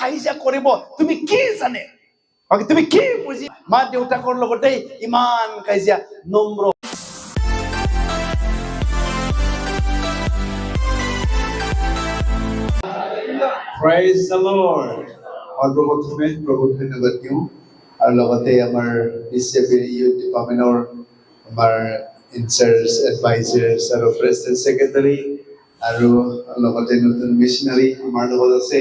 কাজিয়া কৰিব তুমি কি জানে তুমি কি বুজি মা দেউতাকৰ লগতে ইমান কাজিয়া নম্ৰ Praise the Lord. और प्रभु धन्यवाद दियो और लगते हमार PCB Youth Department और हमार इंचार्ज एडवाइजर्स और प्रेसिडेंट सेक्रेटरी और लगते नতুন मिशनरी हमार लगत আছে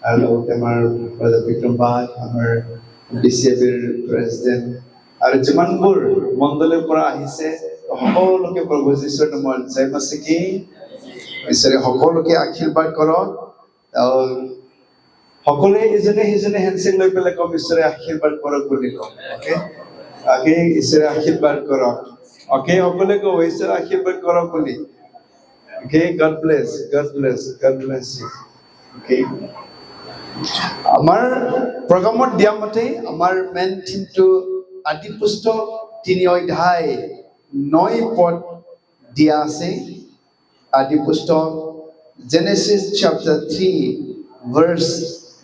और लगते हमार ब्रदर विक्रम बाग हमार PCB प्रेसिडेंट और जिमानবোৰ মণ্ডলৰ পৰা আহিছে সকলোকে প্ৰভু যীশুৰ নামত জয় মসিকি ঈশ্বৰে সকলোকে আশীৰ্বাদ কৰক और সকলে ইজনে সিজনে হেণ্ডশেক লৈ পেলাই কম ঈশ্বৰে আশীৰ্বাদ কৰক বুলি কম ওকে আগে ঈশ্বৰে আশীৰ্বাদ কৰক ওকে সকলে কম ঈশ্বৰে আশীৰ্বাদ কৰক বুলি okay god bless you okay আমাৰ প্ৰগ্ৰামত দিয়া মতে আমাৰ মেইন থিমটো আদি পুস্তক 3 অধ্যায় 9 পদ দিয়া আছে আদি পুস্তক Genesis chapter 3 verse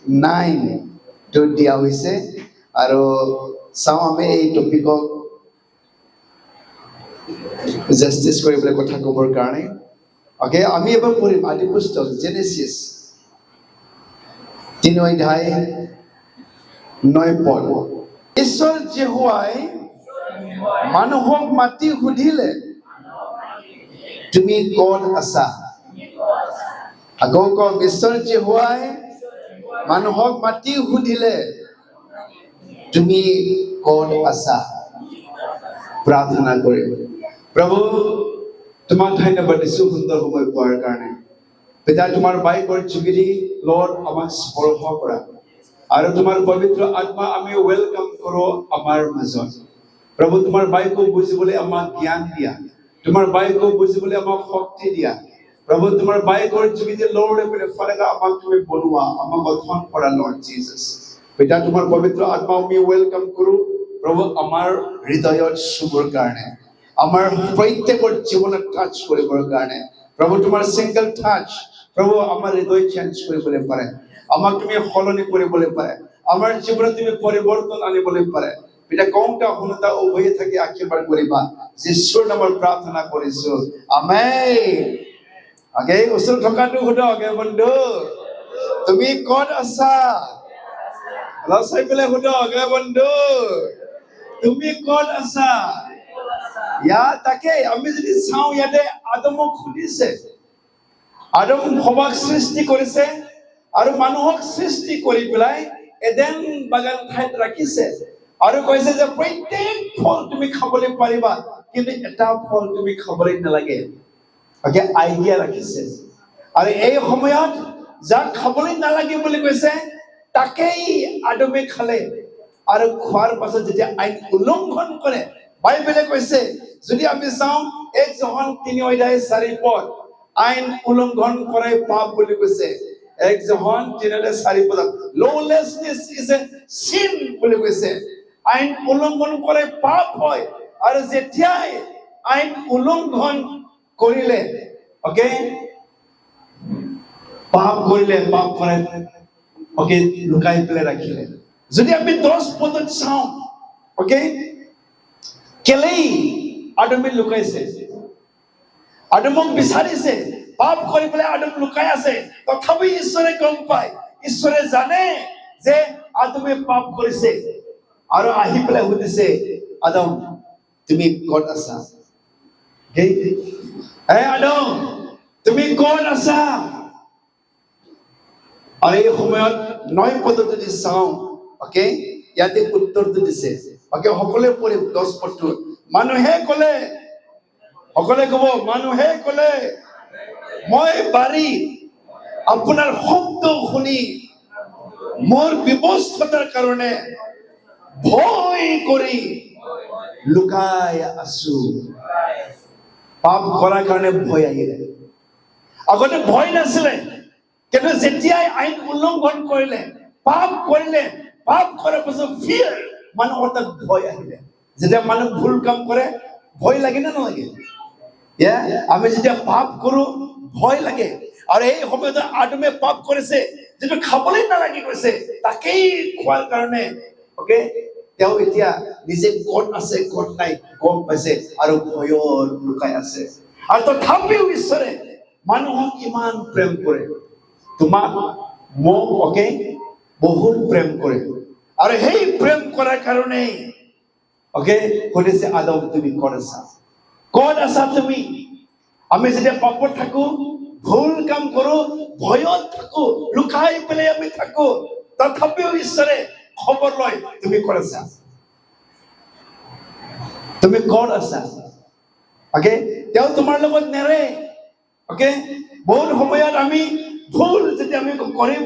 9 to dia hoise aro samame ei topic justice koribole kotha kobor karone okay ami ebar porim adi pustok Genesis 3 অধ্যায় 9 পদ ঈশ্বৰ যেহুৱাই মানুহক মাতি সুধিলে তুমি কোন আছা আগক ঈশ্বৰ যেহুৱাই মানুহক মাতি সুধিলে তুমি কোন আছা প্ৰাৰ্থনা কৰিম প্ৰভু তোমাক ধন্যবাদ দিছো সুন্দৰ সময় পোৱাৰ কাৰণে পিতা তোমাৰ বাইকৰ যোগেদি লৰ্ড আমাক স্পৰ্শ কৰা আৰু তোমাৰ পবিত্ৰ আত্মা আমি ওয়েলকাম কৰো আমাৰ মাজত প্ৰভু তোমাৰ বাইকো বুজিবলৈ আমাক জ্ঞান দিয়া তোমাৰ বাইকো বুজিবলৈ আমাক শক্তি দিয়া प्रभु तुम्हारे बाइकर जोगिदे लॉर्ड अपने फरेगा আমাক তুমি বনোৱা আমাক গঠন কৰা লৰ্ড জিসাস পিতা তোমাৰ পবিত্ৰ আত্মা আমি ওয়েলকাম কৰো প্ৰভু আমাৰ হৃদয়ত সুবৰ কাৰণে আমাৰ প্ৰত্যেকৰ জীৱনত টাচ কৰিবৰ কাৰণে প্ৰভু তোমাৰ সিঙ্গেল টাচ প্ৰভু আমাৰ হৃদয় চেঞ্জ কৰিবলৈ পাৰে আমাক তুমি সলনি কৰিবলৈ পাৰে আমাৰ জীৱনত তুমি পৰিৱৰ্তন আনিবলৈ পাৰে পিতা কোনটা শুনতা উভয়ে থাকি আশীৰ্বাদ কৰিবা যীশুৰ নামত প্ৰাৰ্থনা কৰিছো আমেন আগে ওচৰ থকাটো শুনো আগে বন্ধু তুমি কোন আছা লাসাই পেলে শুনো আগে বন্ধু তুমি কোন আছা ইয়া তাকে আমি যদি চাও ইয়াতে আদমক খুদিছে আদম হবাক সৃষ্টি কৰিছে আৰু মানুহক সৃষ্টি কৰি পেলাই এডেন বাগান ঠাইত ৰাখিছে আৰু কৈছে যে প্ৰত্যেক ফল তুমি খাবলৈ পাৰিবা কিন্তু এটা ফল তুমি খাবলৈ নালাগে ওকে আইডিয়া ৰাখিছে আৰু এই সময়ত যাক খাবলৈ নালাগে বুলি কৈছে তাকেই আদমে খালে আৰু খোৱাৰ পাছত যেতিয়া আইন উলংঘন কৰে বাইবেলে কৈছে যদি আমি চাও 1 জন 3 অধ্যায় 4 পদ আইন উলংঘন কৰাই পাপ বুলি কৈছে 1 জন 3 অধ্যায় 4 পদ লawlessness is a sin বুলি কৈছে আইন উলংঘন কৰে পাপ হয় আৰু যেতিয়া আইন উলংঘন কৰিলে ওকে পাপ কৰিলে পাপ কৰে ওকে লুকাই পেলে ৰাখিলে যদি আমি 10 পদত চাও ওকে কেলেই আদমে লুকাইছে আদমক বিচাৰিছে পাপ কৰি পেলে আদম লুকাই আছে তথাপি ঈশ্বৰে গম পায় ঈশ্বৰে জানে যে আদমে পাপ কৰিছে আৰু আহি পেলে সুধিছে আদম তুমি কোন আছা ওকে Hey Adam, তুমি কোন আছা? আৰু এই সময়ত 9 পদত যদি চাও ওকে ইয়াতে উত্তৰটো দিছে ওকে সকলে পঢ়ি 10 পদটো মানুহে ক'লে সকলে ক'ব মানুহে ক'লে মই বাৰী আপোনাৰ শব্দ শুনি মোৰ বিপস্ততাৰ কাৰণে ভয় কৰি লুকাই আছো পাপ কৰাৰ কাৰণে ভয় আহিলে আগতে ভয় নাছিলে কিন্তু যেতিয়াই আইন উলংঘন কৰিলে পাপ কৰিলে পাপ কৰাৰ পাছত ফিয়াৰ মানুহৰ তাত ভয় আহিলে যেতিয়া মানুহ ভুল কাম কৰে ভয় লাগে না নালাগে আমি যেতিয়া পাপ কৰো ভয় লাগে আৰু এই সময়ত আদমে পাপ কৰিছে যেটো খাবলৈ নালাগি গৈছে তাকেই খোৱাৰ কাৰণে ওকে তেওঁ এতিয়া নিজে ক'ত আছে ক'ত নাই গম পাইছে আৰু ভয়ত লুকাই আছে আৰু তথাপিও ঈশ্বৰে মানুহক ইমান প্ৰেম কৰে তোমাক মোক ওকে বহুত প্ৰেম কৰে আৰু সেই প্ৰেম কৰাৰ কাৰণে ওকে কৈছে আদম তুমি ক'ত আছা তুমি আমি যেতিয়া পাপত থাকো ভুল কাম কৰো ভয়ত থাকো লুকাই পেলাই আমি থাকো তথাপিও ঈশ্বৰে খবৰ লয় তুমি ক'ত আছা তুমি ক'ত আছা ওকে তেওঁ তোমাৰ লগত নেৰে ওকে বহুত সময়ত আমি ভুল যেতিয়া আমি কৰিম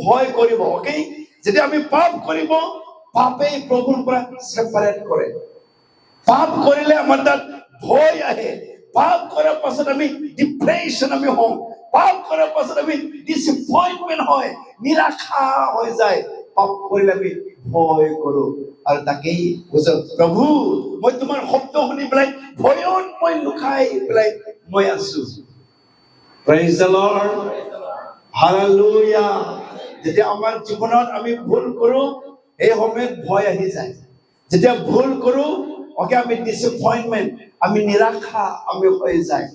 ভয় কৰিব ওকে যেতিয়া আমি পাপ কৰিব পাপে প্ৰভুৰ পৰা সেপাৰেট কৰে পাপ কৰিলে আমাৰ তাত ভয় আহে পাপ কৰাৰ পাছত আমি ডিপ্ৰেছন আমি হওঁ পাপ কৰাৰ পাছত আমি ডিসএপয়েন্টমেন্ট হয় নিৰাশা হৈ যায় পাপ কৰিলে আমি ভয় কৰো আৰু তাকেই বুঝো প্ৰভু মই তোমাৰ শব্দ শুনি পেলাই ভয়ত মই লুকাই পেলাই মই আছো প্ৰেইজ দ্য লৰ্ড হালেলুয়া যেতিয়া আমাৰ জীৱনত আমি ভুল কৰো এই সময়ত ভয় আহি যায় যেতিয়া ভুল কৰো ওকে আমি ডিসএপয়েন্টমেন্ট আমি নিৰাশা আমি হৈ যায়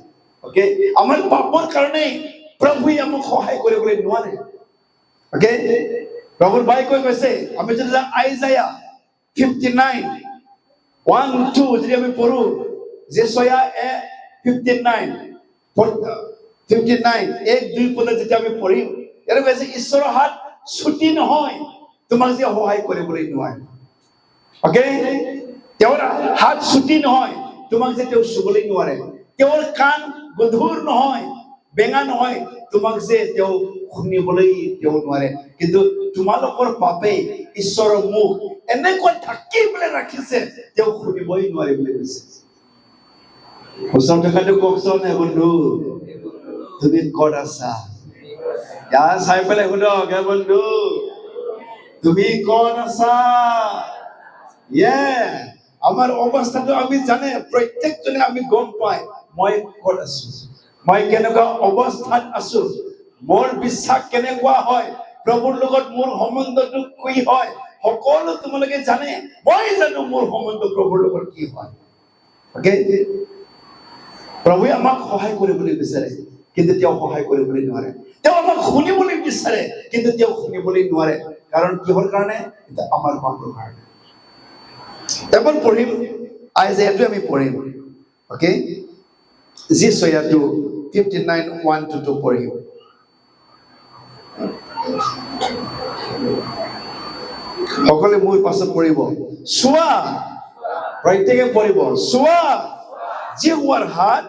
ওকে আমাৰ পাপৰ কাৰণে প্ৰভুই আমাক সহায় কৰিবলৈ নোৱাৰে ওকে প্ৰভুৰ বাক্যই কৈছে আমি যদি আইজায়া 59 1 2 যদি আমি পঢ়ো যেসায়া 59 এক দুই পদ যেতিয়া আমি পঢ়িম ইয়াৰ কৈছে ঈশ্বৰৰ হাত ছুটি নহয় তোমাক যে সহায় কৰিবলৈ নোৱাৰে ওকে তেওঁৰ হাত ছুটি নহয় তোমাক যে তেওঁ চুবলৈ নোৱাৰে তেওঁৰ কাণ গধুৰ নহয় বেঙা নহয় তোমাক যে তেওঁ শুনিবলৈ তেওঁ নোৱাৰে কিন্তু তোমালোকৰ পাপে ঈশ্বৰৰ মুখ এনেকৈ ঢাকি পেলাই ৰাখিছে তেওঁ শুনিবই নোৱাৰে বুলি কৈছে ওচৰ থকাটো কওকচোন হে বন্ধু তুমি ক'ত আছা ইয়াৰ চাই পেলাই শুনক হে বন্ধু তুমি ক'ত আছা আমাৰ অৱস্থাটো আমি জানে প্ৰত্যেকজনে আমি গম পাই মই ক'ত আছো মই কেনেকুৱা অৱস্থাত আছো মোৰ বিশ্বাস কেনেকুৱা হয় প্ৰভুৰ লগত মোৰ সম্বন্ধটো কি হয় সকলো তোমালোকে জানে মই জানো মোৰ সম্বন্ধ প্ৰভুৰ লগত কি হয় ওকে প্ৰভুৱে আমাক সহায় কৰিবলৈ বিচাৰে কিন্তু তেওঁ সহায় কৰিবলৈ নোৱাৰে তেওঁ আমাক শুনিবলৈ বিচাৰে কিন্তু তেওঁ শুনিবলৈ নোৱাৰে কাৰণ কিহৰ কাৰণে এটা আমাৰ পাপৰ কাৰণে এবাৰ পঢ়িম আইজায়াটো আমি পঢ়িম ওকে যেসায়াটো 59 1 to 2 পঢ়িম সকলে মোৰ পাছত পঢ়িব চোৱা প্ৰত্যেকে পঢ়িব চোৱা জিহুৱাৰ হাত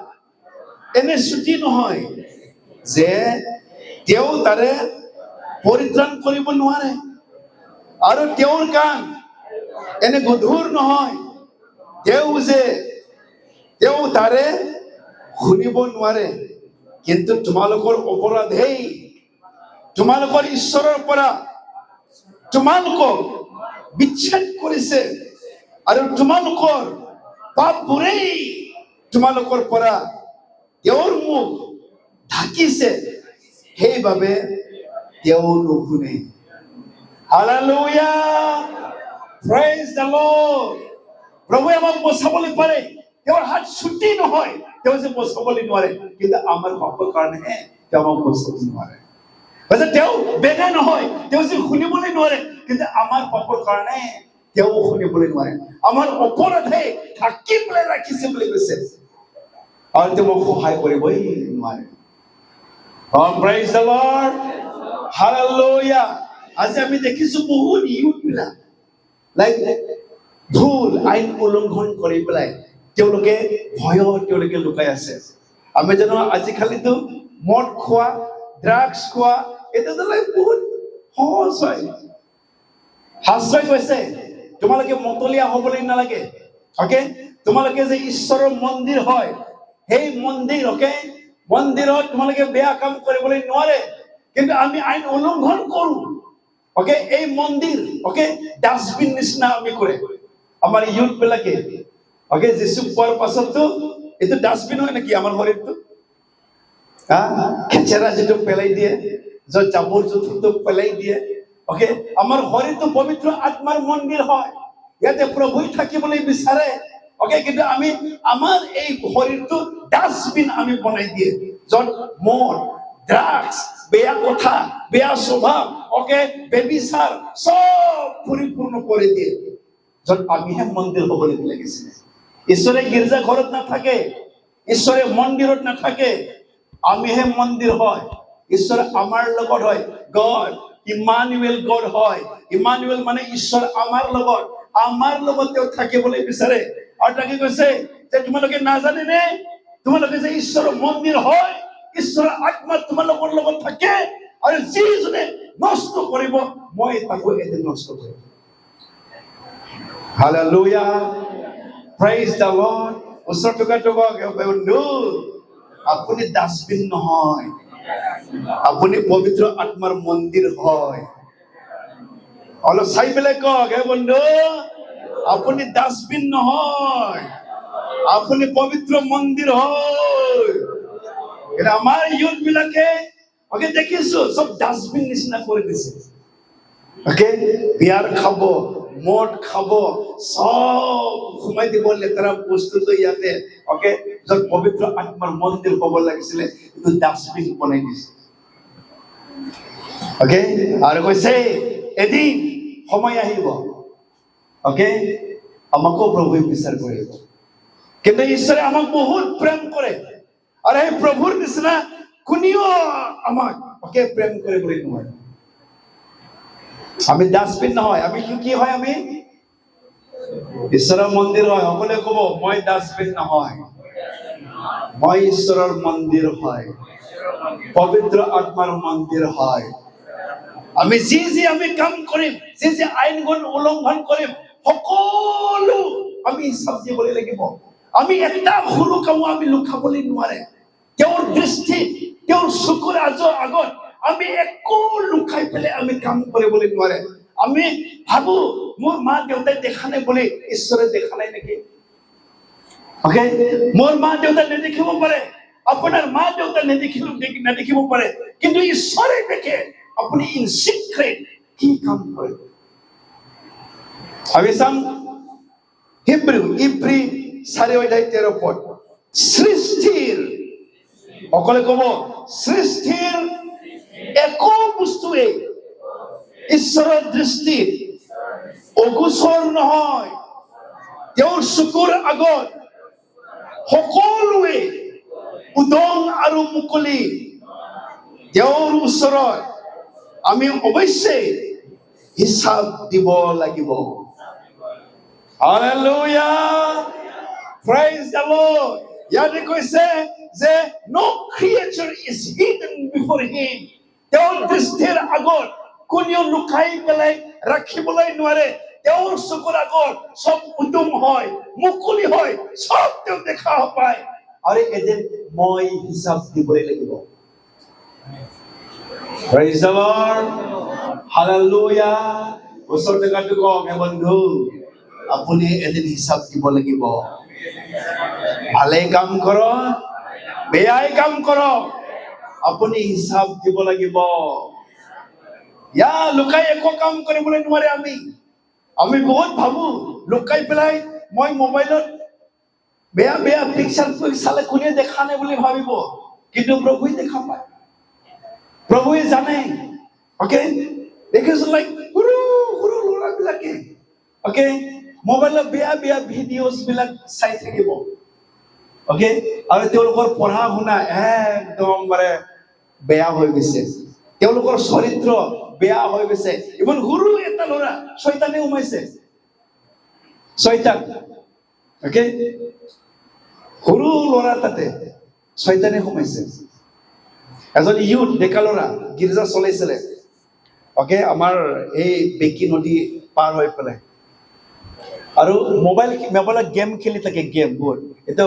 এনে ছুটি নহয় যে তেওঁ তাৰে পৰিত্ৰাণ কৰিব নোৱাৰে আৰু তেওঁৰ কাণ এনে গধুৰ নহয় তেওঁ তাৰে শুনিব নোৱাৰে কিন্তু তোমালোকৰ অপৰাধেই তোমালোকৰ ঈশ্বৰৰ পৰা তোমালোকক বিচ্ছেদ কৰিছে আৰু তোমালোকৰ পাপবোৰেই তোমালোকৰ পৰা তেওঁৰ মুখ ঢাকিছে সেইবাবে তেওঁ নুশুনে হালেলুয়া প্ৰেইজ দ্য লৰ্ড প্ৰভুৱে আমাক বচাবলৈ পাৰে তেওঁৰ হাত ছুটি নহয় তেওঁ যে বচাবলৈ নোৱাৰে কিন্তু আমাৰ পাপৰ কাৰণেহে তেওঁ আমাক বচাব নোৱাৰে তেওঁ বেগা নহয় তেওঁ যে শুনিবলৈ নোৱাৰে কিন্তু আমাৰ পাপৰ কাৰণে তেওঁ শুনিবলৈ নোৱাৰে আমাৰ অপৰাধে ঢাকি পেলাই ৰাখিছে বুলি কৈছে আৰু তেওঁ সহায় কৰিবই নোৱাৰে প্ৰেইজ দ্য লৰ্ড হালেলুয়া আজি আমি দেখিছো বহুত ইউথ বিলাক লাইক ভুল আইন উলংঘন কৰি পেলাই তেওঁলোকে ভয়ত তেওঁলোকে লুকাই আছে আমি জানো আজিকালিতো মদ খোৱা ড্ৰাগছ খোৱা এটা বহুত সহজ হয় শাস্ত্ৰই কৈছে তোমালোকে মতলীয়া হ'বলৈ নালাগে ওকে তোমালোকে যে ঈশ্বৰৰ মন্দিৰ হয় সেই মন্দিৰ ওকে মন্দিৰত তোমালোকে বেয়া কাম কৰিবলৈ নোৱাৰে কিন্তু আমি আইন উলংঘন কৰো ওকে এই মন্দিৰ ওকে ডাষ্টবিন নিচিনা আমি কৰে আমাৰ ইউথ বিলাকে ওকে যিছু পোৱাৰ পাছতো এইটো ডাষ্টবিন হয় নেকি আমাৰ শৰীৰটো খেচেৰা যেটো পেলাই দিয়ে য'ত জাবৰ জোঁথৰটো পেলাই দিয়ে ওকে আমাৰ শৰীৰটো পবিত্ৰ আত্মাৰ মন্দিৰ হয় ইয়াতে প্ৰভুই থাকিবলৈ বিচাৰে ওকে কিন্তু আমি আমাৰ এই শৰীৰটো ডাষ্টবিন আমি বনাই দিয়ে য'ত মদ ড্ৰাগছ বেয়া কথা বেয়া স্বভাৱ ওকে বেবিচাৰ সব পৰিপূৰ্ণ কৰি দিয়ে য'ত আমিহে মন্দিৰ হ'বলৈ লাগিছিলে ঈশ্বৰে গীৰ্জা ঘৰত নাথাকে ঈশ্বৰে মন্দিৰত নাথাকে আমিহে মন্দিৰ হয় ঈশ্বৰ আমাৰ লগত হয় গড ইমানুৱেল গড হয় ইমানুৱেল মানে ঈশ্বৰ আমাৰ লগত তেওঁ থাকিবলৈ বিচাৰে আৰু তাকে কৈছে যে তোমালোকে নাজানে নে তোমালোকে যে ঈশ্বৰৰ মন্দিৰ হয় ঈশ্বৰৰ আত্মা তোমালোকৰ লগত থাকে আৰু যিজনে নষ্ট কৰিব মই তাকো এদিন নষ্ট কৰিম হালেলুয়া প্ৰেইজ দ্য লৰ্ড ওচৰত থকা বন্ধু আপুনি ডাষ্টবিন নহয় আপুনি পবিত্ৰ আত্মাৰ মন্দিৰ হয় অলপ চাই পেলাই কওক হে বন্ধু আপুনি ডাষ্টবিন নহয় আপুনি পবিত্ৰ মন্দিৰ হয় কিন্তু আমাৰ ইউথ বিলাকে ওকে দেখিছো সব ডাষ্টবিন নিচিনা কৰি দিছে ওকে বিয়াৰ খাব মদ খাব সব সোমাই দিব লেতেৰা বস্তুটো ইয়াতে ওকে য'ত পবিত্ৰ আত্মাৰ মন্দিৰ হ'ব লাগিছিলে এইটো ডাষ্টবিন বনাই দিছে ওকে আৰু কৈছে এদিন সময় আহিব ওকে আমাকো প্ৰভুৱে বিচাৰ কৰিব কিন্তু ঈশ্বৰে আমাক বহুত প্ৰেম কৰে আৰু এই প্ৰভুৰ নিচিনা কোনেও আমাক ওকে প্ৰেম কৰিবলৈ নোৱাৰে আমি ডাষ্টবিন নহয় আমি কি হয় আমি ঈশ্বৰৰ মন্দিৰ হয় সকলোৱে ক'ব মই ডাষ্টবিন নহয় মই ঈশ্বৰৰ মন্দিৰ হয় পবিত্ৰ আত্মাৰ মন্দিৰ হয় আমি যি আমি কাম কৰিম যি আইনখন উলংঘন কৰিম সকলো আমি হিচাপ দিবলৈ লাগিব আমি এটা সৰু কামো আমি লুকাবলৈ নোৱাৰে তেওঁৰ দৃষ্টিত তেওঁৰ চকুৰ আগত আমি একো লুকাই পেলাই আমি কাম কৰিবলৈ নোৱাৰে আমি ভাবো মোৰ মা দেউতাই দেখা নাই বুলি ঈশ্বৰে দেখা নাই নেকি ওকে মোৰ মা দেউতাই নেদেখিব পাৰে আপোনাৰ মা দেউতাই নেদেখিব পাৰে কিন্তু ঈশ্বৰে দেখে আপুনি ইন সিক্ৰেট কি কাম কৰে আমি চাম ইব্ৰী 4:13 পদ সৃষ্টিৰ সকলে ক'ব সৃষ্টিৰ একো বস্তুৱে ঈশ্বৰৰ দৃষ্টিত অগোচৰ নহয় তেওঁৰ চকুৰ আগত সকলোৱে উদং আৰু মুকলি তেওঁৰ ওচৰত আমি অৱশ্যেই হিচাপ দিব লাগিব হালেলুয়া প্ৰেইজ দ্য লৰ্ড ইয়াতে কৈছে যে no creature is hidden before him তেওঁৰ দৃষ্টিৰ আগত কোনেও লুকাই পেলাই ৰাখিবলৈ নোৱাৰে তেওঁৰ চকুৰ আগত সব উদম হয় মুকলি হয় সব তেওঁ দেখা পায় আৰু এদিন মই হিচাপ দিবই লাগিব প্ৰেইজ দ্য লৰ্ড হালেলুয়া ওচৰ জেগাটো কওক হে বন্ধু আপুনি এদিন হিচাপ দিব লাগিব ভালে কাম কৰক বেয়াই কাম কৰক আপুনি হিচাপ দিব লাগিব ইয়া লুকাই একো কাম কৰিবলৈ নোৱাৰে আমি বহুত ভাবো লুকাই পেলাই মই মোবাইলত বেয়া পিকচাৰ চালে কোনে দেখা নাই বুলি ভাবিব কিন্তু প্ৰভুৱে দেখা পায় প্ৰভুৱে জানে ওকে দেখিছো লাইক সৰু ল'ৰাবিলাকে ওকে মোবাইলত বেয়া ভিডিঅ'জ বিলাক চাই থাকিব ওকে আৰু তেওঁলোকৰ পঢ়া শুনা একদম মানে বেয়া হৈ গৈছে তেওঁলোকৰ চৰিত্ৰ বেয়া হৈ গৈছে ইমান সৰু এটা ল'ৰা শয়তানে সোমাইছে শয়তান ওকে সৰু ল'ৰা তাতে শয়তানে সোমাইছে এজন ইউথ ডেকা ল'ৰা গীৰ্জা চলাইছিলে ওকে আমাৰ এই বেকি নদী পাৰ হৈ পেলাই আৰু মোবাইলত গেম খেলি থাকে গেম বহুত এইটো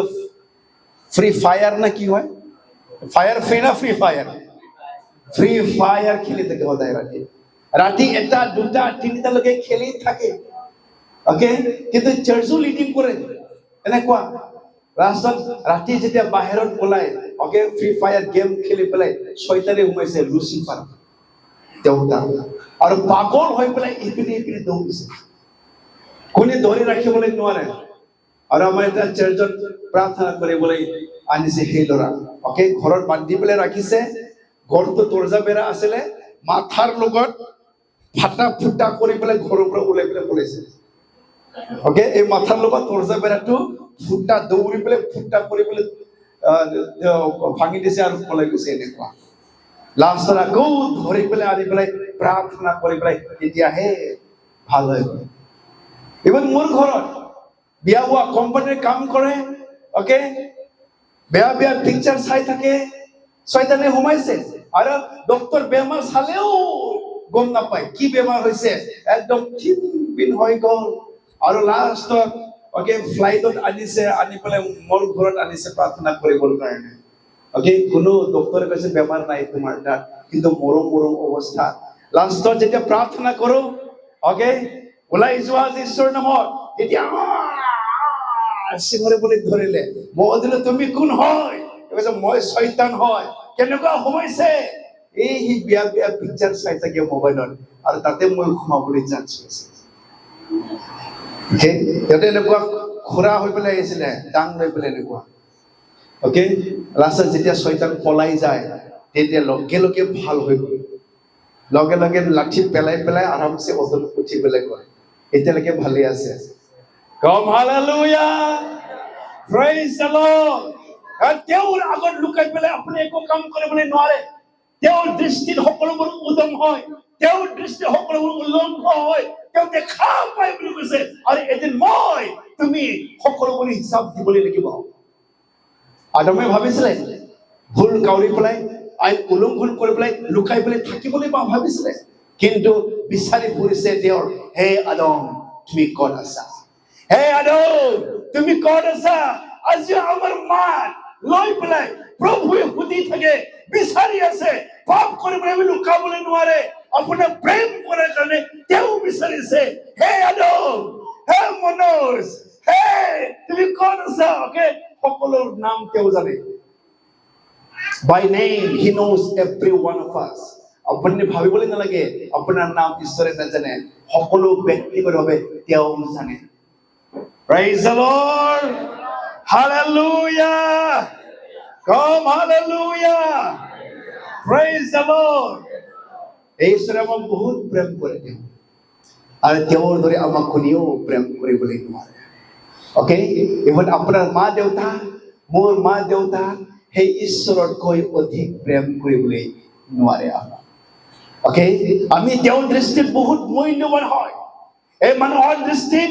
ফ্ৰী ফায়াৰ না কি হয় ফায়াৰ ফ্ৰী না ফ্ৰী ফায়াৰ খেলি থাকে সদায় ৰাতি 1, 2, 3 লৈকে খেলি থাকে ওকে কিন্তু চাৰ্চো লিডিং কৰে এনেকুৱা ৰাস্তাত ৰাতি যেতিয়া বাহিৰত ওলাই ওকে ফ্ৰী ফায়াৰ গেম খেলি পেলাই শয়তানে সোমাইছে লুচিফাৰ দেউতা আৰু পাগল হৈ পেলাই ইপিনে ইপিনে দৌৰিছে কোনে ধৰি ৰাখিবলৈ নোৱাৰে আৰু আমাৰ এটা চাৰ্চত প্ৰাৰ্থনা কৰিবলৈ আনিছে সেই ল'ৰা অকে ঘৰত বান্ধি পেলাই ৰাখিছে ঘৰটো দৰ্জা বেৰা আছিলে মাথাৰ লগত ফাটা ফুটা কৰি পেলাই ঘৰৰ পৰা ওলাই পেলাই পলাইছে অকে এই মাথাৰ লগত দৰ্জা বেৰাটো ফুটা দৌৰি পেলাই ফুটা কৰি পেলাই ভাঙি দিছে আৰু পলাই গৈছে এনেকুৱা লাষ্টত আকৌ ধৰি পেলাই আনি পেলাই প্ৰাৰ্থনা কৰি পেলাই তেতিয়াহে ভাল হৈ গ'ল ইভেন মোৰ ঘৰত বিয়া হোৱা কোম্পানীৰ কাম কৰে অকে বেয়া বেয়া পিকচাৰ চাই থাকে শয়তানে সোমাইছে আৰু ডক্টৰ বেমাৰ চালেও গম নাপায় কি বেমাৰ হৈছে একদম ক্ষীণ হৈ গ'ল আৰু লাষ্টত অকে ফ্লাইটত আনিছে আনি পেলাই মোৰ ঘৰত আনিছে প্ৰাৰ্থনা কৰিবৰ কাৰণে অকে কোনো ডক্টৰে কৈছে বেমাৰ নাই তোমাৰ তাত কিন্তু মৰম মৰম অৱস্থা লাষ্টত যেতিয়া প্ৰাৰ্থনা কৰো অকে ওলাই যোৱা ঈশ্বৰৰ নামত এতিয়া চিঞৰিবলৈ ধৰিলে মই সুধিলো তুমি কোন হয় কৈছে মই শয়তান হয় কেনেকুৱা সোমাইছে এই বিয়া বিয়া পিকচাৰ চাই থাকে মোবাইলত আৰু তাতে মই সোমাবলৈ চান্স পাইছে সিহঁতে এনেকুৱা খুৰা হৈ পেলাই আহিছিলে ডাং লৈ পেলাই এনেকুৱা অকে লাষ্টত যেতিয়া শয়তান পলাই যায় তেতিয়া লগে লগে ভাল হৈ গ'ল লগে লগে লাঠি পেলাই পেলাই আৰামছে ওজন উঠি পেলাই গ'ল এতিয়ালৈকে ভালেই আছে কম হালেলুয়া প্ৰেইজ দ্য লৰ্ড তেওঁৰ আগত লুকাই পেলাই আপুনি একো কাম কৰিবলৈ নোৱাৰে তেওঁৰ দৃষ্টিত সকলোবোৰ উদম হয় তেওঁৰ দৃষ্টিত সকলোবোৰ উলংঘ হয় তেওঁ দেখা পায় বুলি কৈছে আৰু এদিন মই তুমি সকলোবোৰ হিচাপ দিবলৈ লাগিব আদমে ভাবিছিলে ভুল কাউৰী পেলাই আইন উলংঘন কৰি পেলাই লুকাই পেলাই থাকিবলৈ ভাবিছিলে কিন্তু বিচাৰি ফুৰিছে তেওঁৰ হে আদম তুমি ক'ত আছা হে আদম তুমি ক'ত আছা আজি আমাৰ মাত লৈ পেলাই প্ৰভুৱে সুধি থাকে বিচাৰি আছে পাপ কৰিবলৈ লুকাবলৈ নোৱাৰে আপোনাৰ প্ৰেম কৰাৰ কাৰণে তেওঁ বিচাৰিছে হে আদম হে মনোজ হে তুমি ক'ত আছা অকে সকলোৰ নাম তেওঁ জানে by name he knows every one of us আপুনি ভাবিবলৈ নালাগে আপোনাৰ নাম ঈশ্বৰে নাজানে সকলো ব্যক্তিগতভাৱে তেওঁ জানে praise the lord hallelujah come hallelujah praise the lord এই ঈশ্বৰে আমাক বহুত প্ৰেম কৰে তেওঁ আৰু তেওঁৰ দৰে আমাক কোনেও প্ৰেম কৰিবলৈ নোৱাৰে অকে ইভেন আপোনাৰ মা দেউতা মোৰ মা দেউতা সেই ঈশ্বৰতকৈ অধিক প্ৰেম কৰিবলৈ নোৱাৰে অকে আমি তেওঁৰ দৃষ্টিত বহুত মূল্যৱান হয় এই মানুহৰ দৃষ্টিত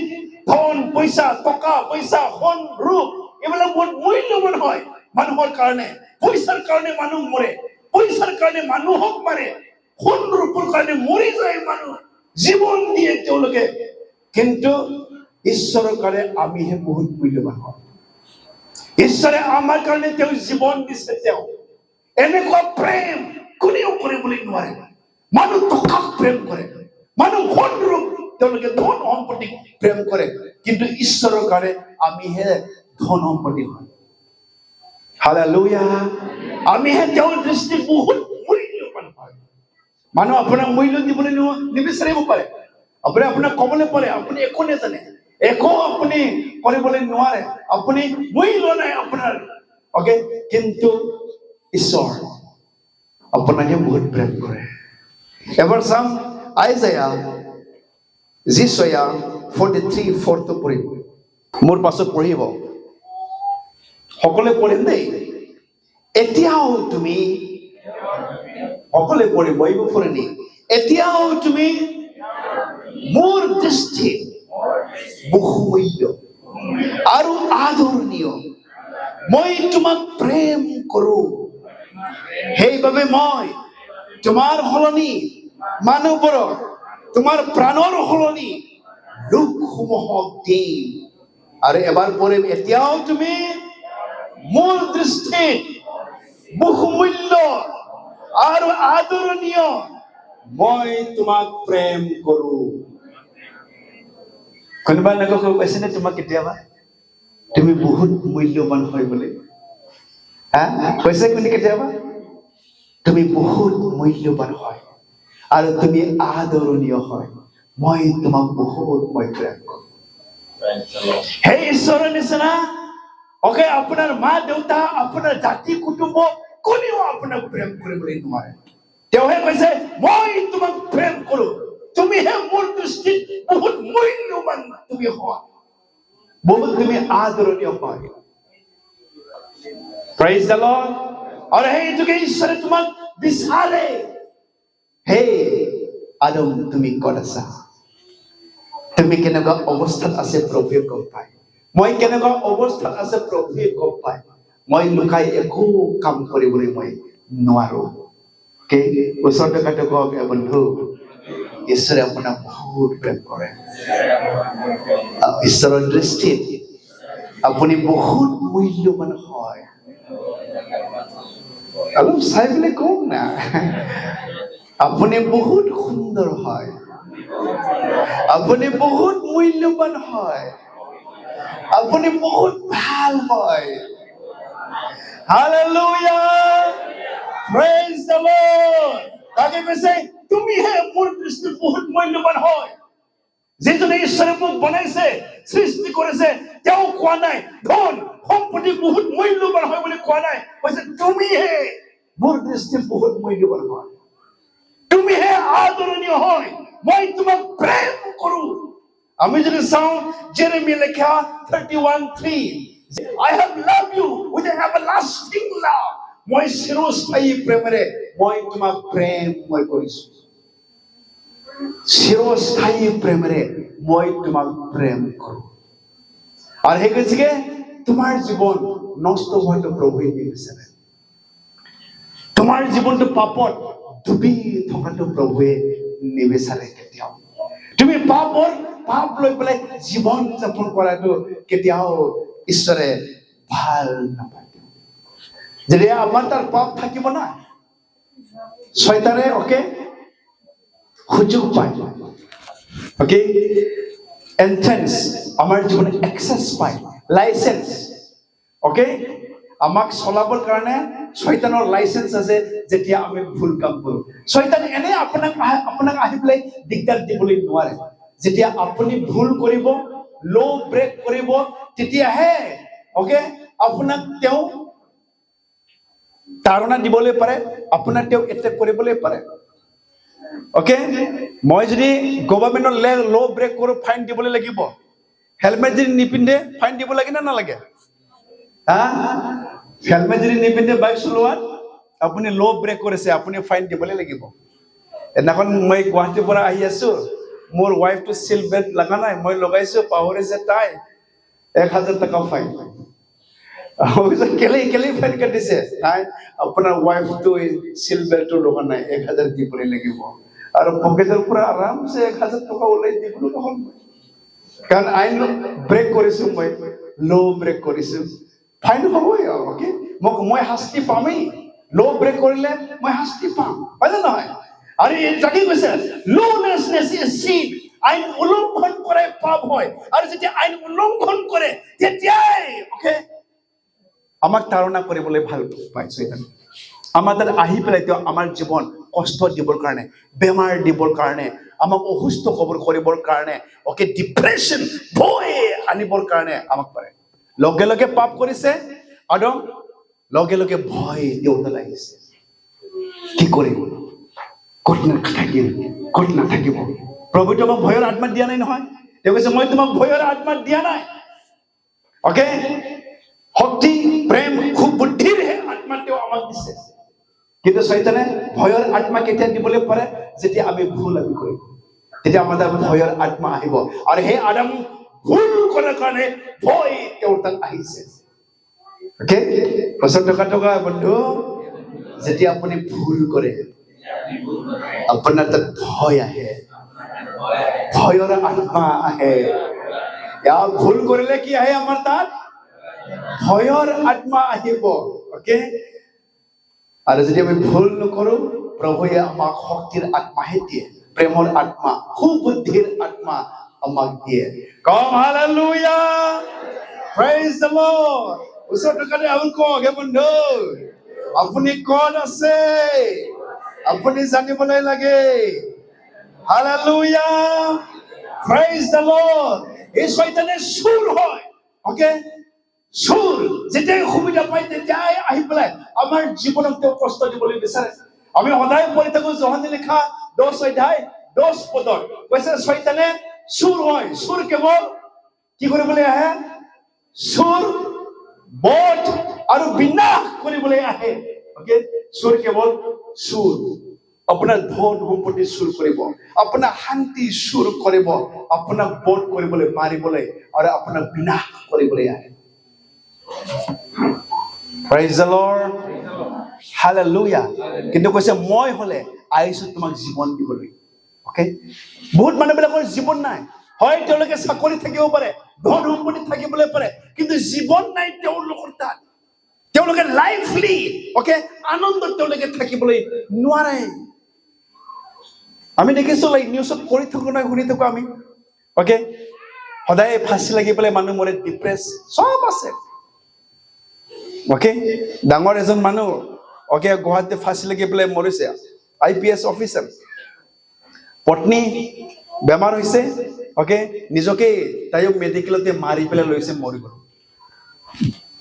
ধন পইচা টকা পইচা সোণ ৰূপ এইবিলাক বহুত মূল্যৱান হয় মানুহৰ কাৰণে পইচাৰ কাৰণে মানুহ মৰে পইচাৰ কাৰণে মানুহক মাৰে সোণ ৰূপৰ কাৰণে মৰি যায় মানুহ জীৱন দিয়ে তেওঁলোকে কিন্তু ঈশ্বৰৰ কাৰণে আমিহে বহুত মূল্যৱান হয় ঈশ্বৰে আমাৰ কাৰণে তেওঁ জীৱন দিছে তেওঁ এনেকুৱা প্ৰেম কোনেও কৰিবলৈ নোৱাৰে মানুহ টকাক প্ৰেম কৰে মানুহ সোণ ৰূপ তেওঁলোকে ধন সম্পত্তি প্ৰেম কৰে কিন্তু ঈশ্বৰৰ কাৰণে আমিহে ধন সম্পত্তি হয় হালেলুয়া আমিহে তেওঁৰ দৃষ্টিত বহুত মূল্যৱান হয় মানুহ আপোনাক মূল্য দিবলৈ নিবিচাৰিব পাৰে আপুনি আপোনাক ক'বলৈ পাৰে আপুনি একো নাজানে একো আপুনি কৰিবলৈ নোৱাৰে আপুনি মূল্য নাই আপোনাৰ অকে কিন্তু ঈশ্বৰ আপোনাকে বহুত প্ৰেম কৰে এবাৰ চাম আইজায়া জিছয়া 43:4 পঢ়িব মোৰ পাছত পঢ়িব সকলোৱে পঢ়িম দেই এতিয়াও তুমি সকলোৱে পঢ়িব এইবোৰ পঢ়িনি এতিয়াও তুমি মোৰ দৃষ্টিত বহুমূল্য আৰু আদৰণীয় মই তোমাক প্ৰেম কৰো সেইবাবে মই তোমাৰ সলনি মানুহবোৰক তোমাৰ প্ৰাণৰ সলনি লোকসমূহক দিম আৰু এবাৰ পঢ়িম এতিয়াও তুমি মোৰ দৃষ্টিত বহুমূল্য আৰু আদৰণীয় মই তোমাক প্ৰেম কৰো কোনোবা এনেকৈ কৈ পাইছে নে তোমাক কেতিয়াবা তুমি বহুত মূল্যৱান হয় বুলি কৈছে কোনে কেতিয়াবা তুমি বহুত মূল্যৱান হয় আৰু তুমি আদৰণীয় হয় মই তোমাক বহুত মই প্ৰেম কৰোঁ সেই ঈশ্বৰৰ নিচিনা ওকে আপোনাৰ মা দেউতা আপোনাৰ জাতি কুটুম্ব কোনেও আপোনাক প্ৰেম কৰিবলৈ নোৱাৰে তেওঁহে কৈছে মই তোমাক প্ৰেম কৰোঁ তুমিহে মোৰ দৃষ্টিত বহুত মূল্যৱান তুমি হয় বহুত তুমি আদৰণীয় হয় প্ৰেইজ দ্য লৰ্ড আৰু সেইটোকে ঈশ্বৰে তোমাক বিচাৰে হে আদম তুমি ক'ত আছা তুমি কেনেকুৱা অৱস্থাত আছে প্ৰভুৱে গম পায় মই কেনেকুৱা অৱস্থাত আছে প্ৰভুৱে গম পায় মই লুকাই একো কাম কৰিবলৈ মই নোৱাৰো কে ওচৰত কাটো কওক বন্ধু ঈশ্বৰে আপোনাক বহুত প্ৰেম কৰে ঈশ্বৰৰ দৃষ্টিত আপুনি বহুত মূল্যৱান হয় অলপ চাই পেলাই কওক না আপুনি বহুত সুন্দৰ হয় আপুনি বহুত মূল্যৱান হয় আপুনি বহুত ভাল হয় হালেলুয়া প্ৰেইজ দ্য লৰ্ড তাকে কৈছে তুমিহে মোৰ দৃষ্টিত বহুত মূল্যৱান হয় যিজনে ঈশ্বৰে মোক বনাইছে সৃষ্টি কৰিছে তেওঁ কোৱা নাই ধন সম্পত্তি বহুত মূল্যৱান হয় বুলি কোৱা নাই কৈছে তুমিহে মোৰ দৃষ্টিত বহুত মূল্যৱান হয় তুমিহে আদৰণীয় হয় মই তোমাক প্ৰেম কৰোঁ আমি যদি চাওঁ জেৰেমিয়া লেখা 31:3 I have loved you with an everlasting love মই চিৰস্থায়ী প্ৰেমেৰে মই তোমাক প্ৰেম মই কৰিছোঁ চিৰস্থায়ী প্ৰেমেৰে মই তোমাক প্ৰেম কৰোঁ আৰু সেই কৈছে কি তোমাৰ জীৱন নষ্ট হোৱাটো প্ৰভুৱে নিবিচাৰে তোমাৰ জীৱনটো পাপত ডুবি থকাটো প্ৰভুৱে নিবিচাৰে কেতিয়াও তুমি পাপ লৈ পেলাই জীৱন যাপন কৰাটো কেতিয়াও ঈশ্বৰে ভাল নাপায় যেতিয়া আমাৰ তাৰ পাপ থাকিব না শয়তানে ওকে সুযোগ পায় ওকে এন্ট্ৰেন্স আমাৰ জীৱনত এক্সেস পায় লাইসেন্স ওকে আমাক চলাবৰ কাৰণে শয়তানৰ লাইসেন্স আছে যেতিয়া আমি ভুল কাম কৰোঁ শয়তান এনে আপোনাক আহি পেলাই দিগদাৰ দিবলৈ নোৱাৰে যেতিয়া আপুনি ভুল কৰিব লো ব্ৰেক কৰিব তেতিয়াহে ওকে আপোনাক তেওঁ তাৰণা দিবলৈ পাৰে আপোনাক তেওঁ এটেক কৰিবলৈ পাৰে ওকে মই যদি গভৰ্ণমেণ্টৰ লো ব্ৰেক কৰোঁ ফাইন দিবলৈ লাগিব হেলমেট যদি নিপিন্ধে ফাইন দিব লাগে না নালাগে হেলমেট যদি নিপিন্ধে বাইক চলোৱাত আপুনি লো ব্ৰেক কৰিছে আপুনি ফাইন দিবলৈ লাগিব এদিনাখন মই গুৱাহাটীৰ পৰা আহি আছো মোৰ ৱাইফটো চিল বেল্ট লগা নাই মই লগাইছো পাহৰিছে তাই 1000 টকা ফাইন কেলে ফাইন কাটিছে নাই আপোনাৰ ৱাইফটো চিল বেল্টটো লগা নাই 1000 দিবলৈ লাগিব আৰু পকেটৰ পৰা আৰামছে 1000 টকা ওলাই দিবলৈ নহ'ল কাৰণ আইন ব্ৰেক কৰিছো মই লো ব্ৰেক কৰিছো ফাইন হ'বই ওকে মই শাস্তি পামেই লো ব্ৰেক কৰিলে মই শাস্তি পাম হয়নে নহয় আৰু তাকে কৈছে লুনেছনেছ ইজ সিন আইন উল্লংঘন কৰে পাপ হয় আৰু যেতিয়া আইন উল্লংঘন কৰে তেতিয়াই ওকে আমাক তাৰণা কৰিবলৈ ভাল পায় শয়তান আমাৰ তাত আহি পেলাই তেওঁ আমাৰ জীৱন কষ্ট দিবৰ কাৰণে বেমাৰ দিবৰ কাৰণে আমাক অসুস্থ কৰিবৰ কাৰণে ওকে ডিপ্ৰেছন ভয় আনিবৰ কাৰণে আমাক পাৰে লগে লগে পাপ কৰিছে আদম লগে লগে ভয় দেউতা লাগিছে কি কৰিম ক'ত নাথাকিব প্ৰভুৱে আমাক ভয়ৰ আত্মা দিয়া নাই নহয় তেওঁ কৈছে মই তোমাক ভয়ৰ আত্মা দিয়া নাই ওকে শক্তি প্ৰেম সুবুদ্ধিৰহে আত্মা তেওঁ আমাক দিছে কিন্তু শয়তানে ভয়ৰ আত্মা কেতিয়া দিবলৈ পাৰে যেতিয়া আমি ভুল কৰিম তেতিয়া আমাৰ ভয়ৰ আত্মা আহিব আৰু সেই আদম ভুল কৰাৰ কাৰণে ভয় তেওঁৰ তাত আহিছে ওকে ওচৰত থকা বন্ধু যেতিয়া আপুনি ভুল কৰে আপোনাৰ তাত ভয় আহে ভয়ৰ আত্মা আহে ভুল কৰিলে কি আহে আমাৰ তাত ভয়ৰ আত্মা আহিব ওকে আৰু যদি আমি ভুল নকৰোঁ প্ৰভুৱে আমাক শক্তিৰ আত্মাহে দিয়ে প্ৰেমৰ আত্মা সুবুদ্ধিৰ আত্মা আমাক দিয়ে কম হালেলুয়া প্ৰেইজ দ্য লৰ্ড ওচৰত থকা আৰু কওক হে বন্ধু আপুনি ক'ত আছে আপুনি জানিবলৈ লাগে হালেলুয়া প্ৰেইজ দ্য লৰ্ড এই শয়তানে সুৰ হয় ওকে সুৰ যেতিয়া সুবিধা পায় তেতিয়াই আহি পেলাই আমাৰ জীৱনক তেওঁ কষ্ট দিবলৈ বিচাৰে আমি সদায় পঢ়ি থাকো যোহানী লিখা 10 অধ্যায় 10 পদত কৈছে শয়তানে সুৰ হয় সুৰ কেৱল কি কৰিবলৈ আহে সুৰ বধ আৰু বিনাশ কৰিবলৈ আহে ওকে সুৰ কেৱল সুৰ আপোনাৰ ধন সম্পত্তি চুৰ কৰিব আপোনাৰ শান্তি চুৰ কৰিব আপোনাক বধ কৰিবলৈ মাৰিবলৈ আৰু আপোনাক বিনাশ কৰিবলৈ আহে প্ৰেইজ দ্য লৰ্ড হালেলুয়া কিন্তু কৈছে মই হলে আহিছো তোমাক জীৱন দিবলৈ ওকে বহুত মানুহবিলাকৰ জীৱন নাই হয় তেওঁলোকে চাকৰি থাকিব পাৰে ধন সম্পত্তি থাকিবলৈ পাৰে কিন্তু জীৱন নাই তেওঁলোকৰ তাত তেওঁলোকে লাইফলি ওকে আনন্দ তেওঁলোকে থাকিবলৈ নোৱাৰে আমি দেখিছো লাইক নিউজত পঢ়ি থাকো না শুনি থাকো আমি ওকে সদায় ফাঁচি লাগি পেলাই মানুহ মৰে ডিপ্ৰেছ সব আছে ওকে ডাঙৰ এজন মানুহ ওকে গুৱাহাটীতে ফাঁচি লাগি পেলাই মৰিছে IPS অফিচাৰ পত্নী বেমাৰ হৈছে ওকে নিজকে তাইও মেডিকেলতে মাৰি পেলাই লৈছে মৰি গ'ল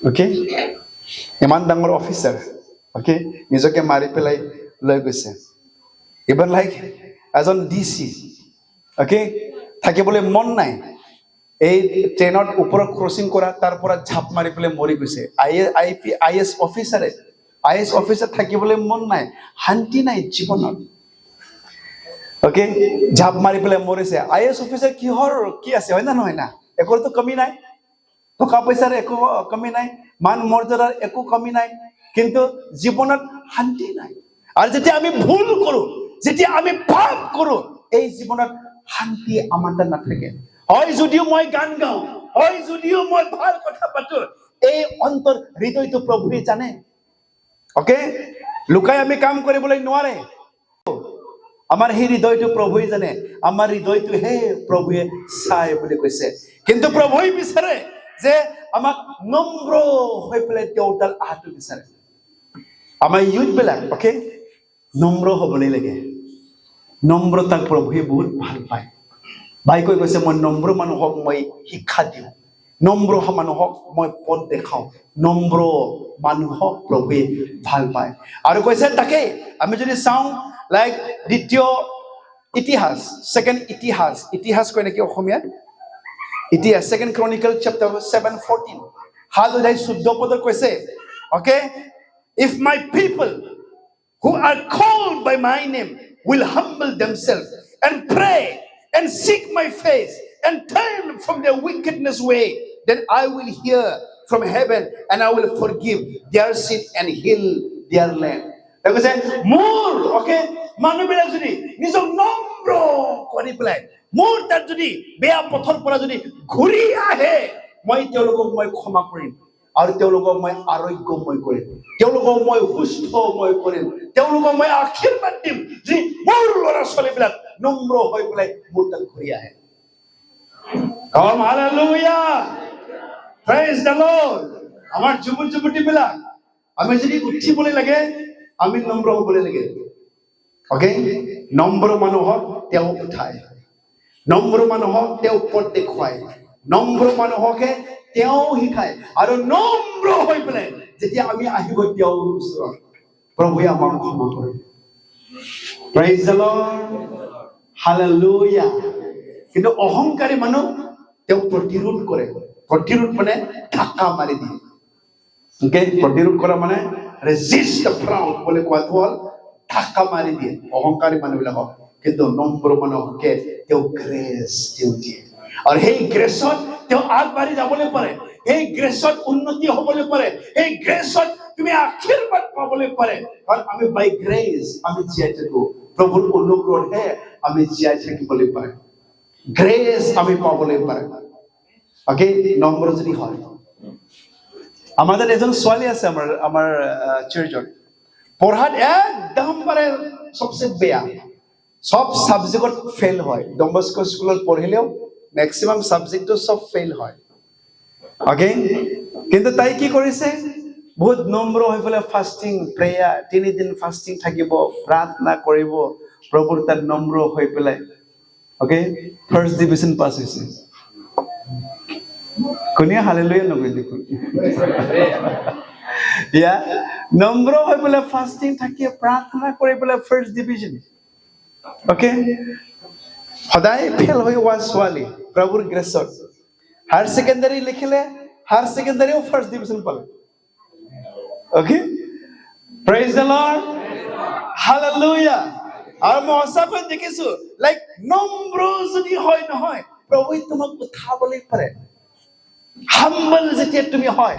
ওকে ইমান ডাঙৰ অফিচাৰ ওকে নিজকে মাৰি পেলাই লৈ গৈছে ইভেন লাইক এজন DC ওকে থাকিবলৈ মন নাই এই ট্ৰেইনত ওপৰত ক্ৰসিং কৰা তাৰ পৰা ঝাপ মাৰি পেলাই মৰি গৈছে IS অফিচাৰ থাকিবলৈ মন নাই শান্তি নাই জীৱনত ওকে ঝাপ মাৰি পেলাই মৰিছে IS অফিচাৰ কি আছে হয় না নহয় না একোতো কমি নাই টকা পইচাৰ একো কমি নাই মান মৰ্যাদাৰ একো কমি নাই কিন্তু জীৱনত শান্তি নাই আৰু যেতিয়া আমি ভুল কৰো যেতিয়া আমি পাপ কৰো এই জীৱনত শান্তি আমাৰ তাত নাথাকে হয় যদিও মই গান গাওঁ হয় যদিও মই ভাল কথা পাতো এই অন্তৰ হৃদয়টো প্ৰভুৱে জানে ওকে লুকাই আমি কাম কৰিবলৈ নোৱাৰে আমাৰ এই হৃদয়টো প্ৰভুৱে জানে আমাৰ হৃদয়টো হে প্ৰভুৱে চাই বুলি কৈছে কিন্তু প্ৰভুৱে বিচাৰে যে আমাক নম্ৰ হৈ পেলাই তেওঁৰ তাত আহাটো বিচাৰে আমাৰ ইউথ বিলাক ওকে নম্ৰ হ'বলৈ লাগে নম্ৰতাক প্ৰভুৱে বহুত ভাল পায় বাইকৈ কৈছে মই নম্ৰ মানুহক মই শিক্ষা দিওঁ নম্ৰ মানুহক মই পথ দেখাওঁ নম্ৰ মানুহক প্ৰভুৱে ভাল পায় আৰু কৈছে তাকে আমি যদি চাওঁ লাইক দ্বিতীয় ইতিহাস সেকেন্ড ইতিহাস কয় নেকি অসমীয়াত ইতিহাস সেকেন্ড ক্ৰনিকল চেপ্টাৰ 7:14 হাল অধ্যায় 14 পদত কৈছে okay if my people who are called by my name will humble themselves and pray and seek my face and turn from their wickedness way then I will hear from heaven and I will forgive their sin and heal their land কৈছে মোৰ okay মানুহবিলাক যদি নিজক নম্ৰ কৰি পেলাই মোৰ তাত যদি বেয়া পথৰ পৰা যদি ঘূৰি আহে মই তেওঁলোকক মই ক্ষমা কৰিম আৰু তেওঁলোকক মই আৰোগ্যময় কৰিম তেওঁলোকক মই সুস্থময় কৰিম তেওঁলোকক মই আশীৰ্বাদ দিম যে মোৰ ল'ৰা ছোৱালীবিলাক নম্ৰ হৈ পেলাই মোৰ তাত ঘূৰি আহে কম হালেলুয়া প্ৰেইজ দ্য লৰ্ড আমাৰ যুৱতীবিলাক আমি যদি উঠিবলৈ লাগে আমি নম্ৰ হ'বলৈ লাগে ওকে নম্ৰ মানুহক তেওঁ উঠায় নম্ৰ মানুহক তেওঁ পথ দেখুৱায় নম্ৰ মানুহকে তেওঁ শিকায় আৰু নম্ৰ হৈ পেলাই যেতিয়া আমি আহিব তেওঁৰ ওচৰত প্ৰভুৱে আমাক ক্ষমা কৰে প্ৰেইজ দ্য লৰ্ড হালেলুয়া কিন্তু অহংকাৰী মানুহ তেওঁ প্ৰতিৰোধ কৰে প্ৰতিৰোধ মানে ধাক্কা মাৰি দিয়ে ওকে প্ৰতিৰোধ কৰা মানে ৰেজিষ্ট দ্য প্ৰাউড বুলি কোৱাটো হ'ল ধাক্কা মাৰি দিয়ে অহংকাৰী মানুহবিলাকক কিন্তু নম্ৰ মানুহকে তেওঁ গ্ৰেছ তেওঁ দিয়ে আৰু সেই গ্ৰেছত তেওঁ আগবাঢ়ি যাবলৈ পাৰে সেই গ্ৰেছত উন্নতি হ'বলৈ পাৰে সেই গ্ৰেছত তুমি আশীৰ্বাদ পাবলৈ পাৰে কাৰণ আমি বাই গ্ৰেছ আমি জীয়াই থাকো প্ৰভুৰ অনুগ্ৰহে আমি জীয়াই থাকিবলৈ পাৰে গ্ৰেছ আমি পাবলৈ পাৰে ওকে নম্ৰ যদি হয় আমাদেৰ এজন ছোৱালী আছে আমাৰ চাৰ্চত পঢ়াত একদম পাৰে সবচেয়ে বেয়া সব সাবজেক্টত ফেল হয় ডম্বস্কো স্কুলত পঢ়িলেও ম্যাক্সিমাম সাবজেক্টটো সব ফেল হয় ওকে কিন্তু তাই কি কৰিছে বহুত নম্ৰ হৈ পেলাই ফাষ্টিং প্ৰেয়াৰ 3 দিন ফাষ্টিং থাকিব প্ৰাৰ্থনা কৰিব প্ৰভুৰ তাত নম্ৰ হৈ পেলাই ওকে ফাৰ্ষ্ট ডিভিজন পাছ হৈছে কোনে হালেলুয়া নকয় দেখোন ইয়া নম্ৰ হৈ পেলাই ফাষ্টিং থাকি প্ৰাৰ্থনা কৰি পেলাই ফাৰ্ষ্ট ডিভিজন ওকে সদায় ফেল হৈ হোৱা ছোৱালী প্ৰভুৰ গ্ৰেছত হায়াৰ ছেকেণ্ডাৰী লিখিলে হায়াৰ ছেকেণ্ডাৰীও ফাৰ্ষ্ট ডিভিজন পালে okay praise the lord hallelujah আৰু মই সঁচাকৈ দেখিছো লাইক নম্ৰ যদি হয় নহয় প্ৰভুই তোমাক উঠাবলৈ পাৰে হাম্বল যেতিয়া তুমি হয়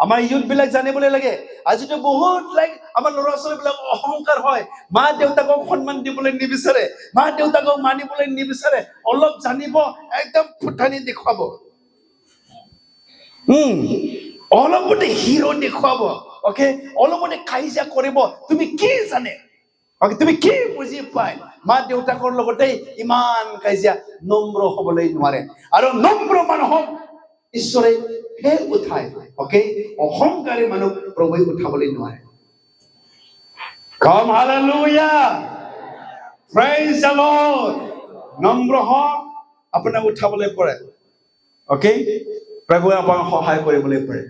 আমাৰ ইউথ বিলাক জানিবলৈ লাগে আজিতো বহুত লাইক আমাৰ ল'ৰা ছোৱালীবিলাক অহংকাৰ হয় মা দেউতাকক সন্মান দিবলৈ নিবিচাৰে মা দেউতাকক মানিবলৈ নিবিচাৰে অলপ জানিব একদম ফুটানি দেখুৱাব অলপতে হিৰো দেখুৱাব ওকে অলপতে কাজিয়া কৰিব তুমি কি জানে ওকে তুমি কি বুজি পাই মা দেউতাকৰ লগতে ইমান কাজিয়া নম্ৰ হ'বলৈ নোৱাৰে আৰু নম্ৰ মানুহক ঈশ্বৰে হে উঠাই ওকে অহংকাৰী মানুহ প্ৰভুই উঠাবলৈ নোৱাৰে Come hallelujah praise the Lord নম্ৰ হওক আপোনাক উঠাবলৈ পাৰে ওকে প্ৰভুৱে আপোনাক সহায় কৰিবলৈ পাৰে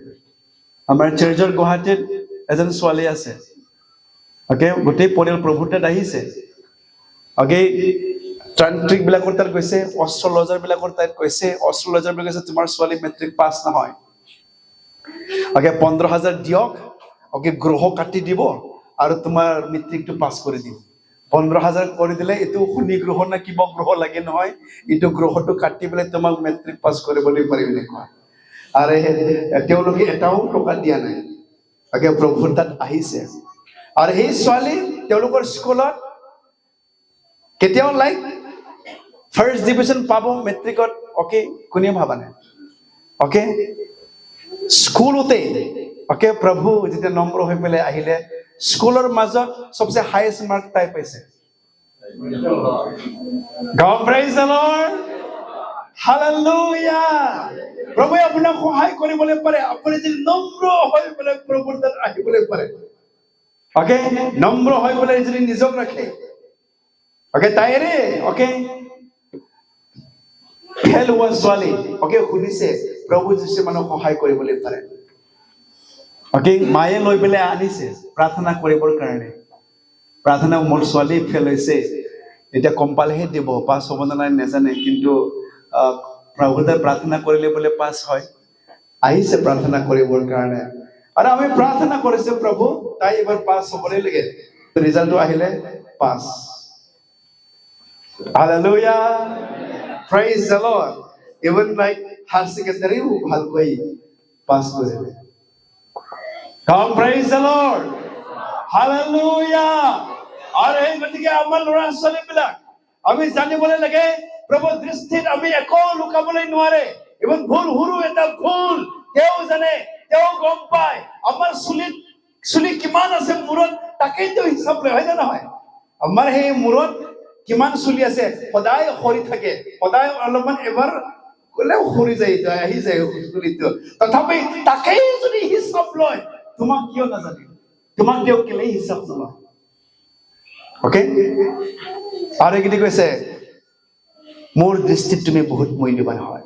আমাৰ চাৰ্চৰ গুৱাহাটীত এজন ছোৱালী আছে ওকে গোটেই পৰিয়াল প্ৰভুৰ তাত আহিছে ওকে তান্ত্ৰিক বিলাকৰ তাত গৈছে অস্ট্ৰলজাৰ বিলাকৰ তাত গৈছে অস্ট্ৰলজাৰ বিলাকে কৈছে তোমাৰ ছোৱালী মেট্ৰিক পাছ নহয় ওকে 15,000 দিয়ক ওকে গ্ৰহ কাটি দিব আৰু তোমাৰ মেট্ৰিকটো পাছ কৰি দিব 15,000 কৰি দিলে এটো শনি গ্ৰহ না কিবা গ্ৰহ লাগে নহয় এটো গ্ৰহটো কাটি পেলাই তোমাক মেট্ৰিক পাছ কৰিবলৈ পাৰিব নেকি আৰু তেওঁলোকে এটাও টকা দিয়া নাই ওকে প্ৰভুৰ তাত আহিছে আৰু এই ছোৱালী তেওঁলোকৰ স্কুলত কেতিয়াও লাইক ফাৰ্ষ্ট ডিভিজন পাব মেট্ৰিকত ওকে কোনে ভাবা নাই ওকে স্কুলতে ওকে প্ৰভু যেতিয়া নম্ৰ হৈ পেলাই আহিলে স্কুলৰ মাজত সবচে হাইয়েষ্ট মাৰ্ক তাই পাইছে God praise the Lord hallelujah প্ৰভুৱে আপোনাক সহায় কৰিবলৈ পাৰে আপুনি যদি নম্ৰ হৈ পেলাই প্ৰভুৰ তাত আহিবলৈ পাৰে ওকে নম্ৰ হৈ পেলাই যদি নিজক ৰাখে ওকে তাইৰে ওকে ফেল হোৱা ছোৱালী ওকে শুনিছে প্ৰভু যিছে মানুহক সহায় কৰিবলৈ পাৰে ওকে মায়ে লৈ পেলাই আনিছে প্ৰাৰ্থনা কৰিবৰ কাৰণে প্ৰাৰ্থনা মোৰ ছোৱালী ফেল হৈছে এটা কম্পালহে দিব পাছ হ'ব না নাই নেজানে কিন্তু প্ৰভুৰ তাত প্ৰাৰ্থনা কৰিলে বোলে পাছ হয় আহিছে প্ৰাৰ্থনা কৰিবৰ কাৰণে আৰু আমি প্ৰাৰ্থনা কৰিছে প্ৰভু তাই এবাৰ পাছ হ'বলৈ লাগে ৰিজাল্টটো আহিলে পাছ Hallelujah praise the Lord even like higher secondary ভালকৈ পাছ কৰিলে Come praise the Lord hallelujah আৰু এই গতিকে আমাৰ ল'ৰা ছোৱালীবিলাক আমি জানিবলৈ লাগে প্ৰভু দৃষ্টিত আমি একো লুকাবলৈ নোৱাৰে ইমান ভুল সৰু এটা ভুল তেওঁ জানে তেওঁ গম পায় আমাৰ চুলি কিমান আছে মূৰত তাকেইতো হিচাপ লয় হয় নে নহয় আমাৰ সেই মূৰত কিমান চুলি আছে সদায় সৰি থাকে সদায় অলপমান এবাৰ কলেও সৰি যায় আহি যায় চুলিটো তথাপি তাকেই যদি হিচাপ লয় তোমাক কিয় নাজানে তোমাক তেওঁ কেলে হিচাপ নলয় ওকে আৰু কি কৈছে মোৰ দৃষ্টিত তুমি বহুত মূল্যৱান হয়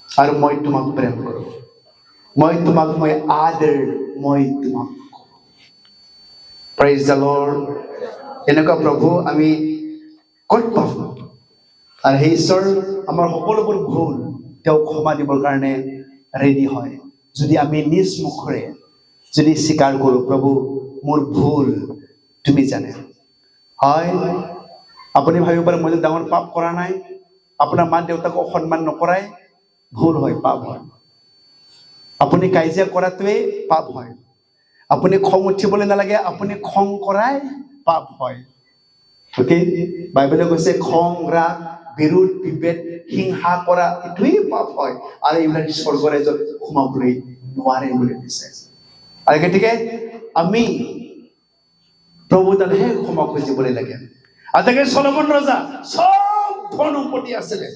আৰু মই তোমাক প্ৰেম কৰোঁ মই তোমাক আদৰ মই তোমাক praise the Lord এনেকুৱা প্ৰভু আমি ক'ত পাম আৰু সেই ঈশ্বৰ আমাৰ সকলোবোৰ ভুল তেওঁ ক্ষমা দিবৰ কাৰণে ৰেডি হয় যদি আমি নিজ মুখৰে যদি স্বীকাৰ কৰোঁ প্ৰভু মোৰ ভুল তুমি জানে হয় আপুনি ভাবিব পাৰে মই ডাঙৰ পাপ কৰা নাই আপোনাৰ মা দেউতাকক সন্মান নকৰাই ভুল হয় পাপ হয় আপুনি কাজিয়া কৰাটোৱে পাপ হয় আপুনি খং উঠিবলৈ নালাগে আপুনি খং কৰাই পাপ হয় ওকে বাইবেলে কৈছে খং ৰাগ বিৰোধ বিভেদ হিংসা কৰা এটোৱেই পাপ হয় আৰু এইবিলাক স্বৰ্গৰ ৰাজ্যত সোমাবলৈ নোৱাৰে বুলি কৈছে আৰু গতিকে আমি প্ৰভুৰ তাতহে ক্ষমা খুজিবলৈ লাগে আটাইকে চলমন ৰজা সব ধন সম্পত্তি আছিলে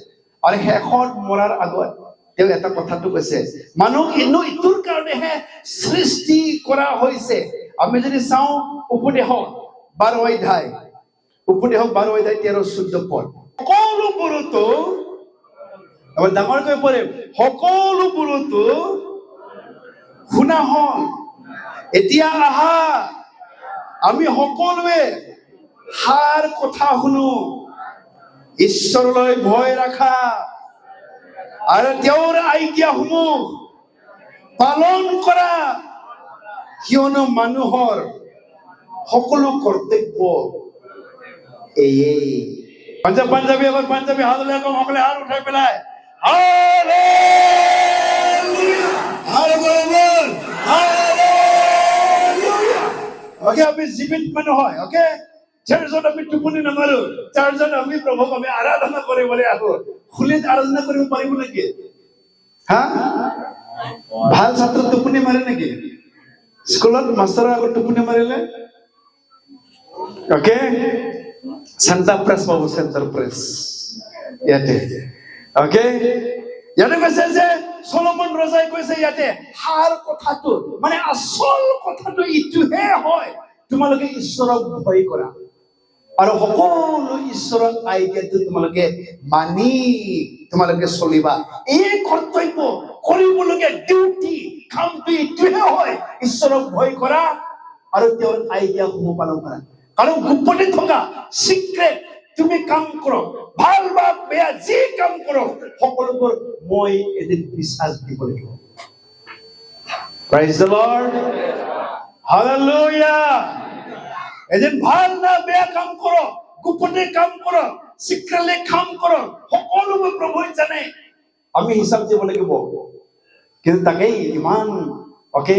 আৰু শেষত মৰাৰ আগত তেওঁ এটা কথাটো কৈছে, মানুহ ইনো ইটোৰ কাৰণেহে সৃষ্টি কৰা হৈছে। আমি যদি চাওঁ উপদেশক 12 অধ্যায় 13-14 পদ, সকলোবোৰতো আমাৰ ডাঙৰকৈ পঢ়ে, সকলোবোৰতো শুনা হল, এতিয়া আহা আমি সকলোৱে সাৰ কথা শুনো, ঈশ্বৰলৈ ভয় ৰাখা আৰু তেওঁৰ আজ্ঞাসমূহ পালন কৰা, কিয়নো মানুহৰ সকলো কৰ্তব্য এই পাঞ্জাবী হাত উঠাই সকলে হাত উঠাই পেলাই ওকে, আমি জীৱিত মানুহ হয়। ওকে, চাৰ্চত আমি টোপনি নামাৰো, চাৰ্চত আমি প্ৰভুক আমি আৰাধনা কৰিবলৈ আহো। খুলিত আৰাধনা কৰিব পাৰিব নেকি? হা, ভাল ছাত্ৰ টোপনি মাৰে নেকি? স্কুলত মাষ্টৰৰ আগত টোপনি মাৰিলে ওকে, চেণ্টাৰ প্ৰেছ পাব, চেণ্টাৰ প্ৰেছ ইয়াতে। ওকে, ইয়াতে কৈছে যে চলমন ৰজাই কৈছে ইয়াতে সাৰ কথাটো মানে আচল কথাটো ইটোহে হয়, তোমালোকে ঈশ্বৰক ভয় কৰা আৰু সকলো ঈশ্বৰৰ আজ্ঞাটো তোমালোকে মানি তোমালোকে চলিবা। এই কৰ্তব্য কৰিবলগীয়া ডিউটি কামটো ইটোহে হয়, ঈশ্বৰক ভয় কৰা আৰু তেওঁৰ আজ্ঞাসমূহ পালন কৰা। কাৰণ গোপনে থকা সিক্ৰেট তুমি কাম কৰক, ভাল বা বেয়া যি কাম কৰক, সকলোবোৰ মই এদিন বিশ্বাস দিব লাগিব। Praise the lord, hallelujah. এদিন ভাল না বেয়া কাম কৰক, গোপনে কাম কৰক, সিক্ৰেটলি কাম কৰক, সকলোবোৰ প্ৰভুৱে জানে, আমি হিচাপ দিব লাগিব। কিন্তু তাকেই ইমান ওকে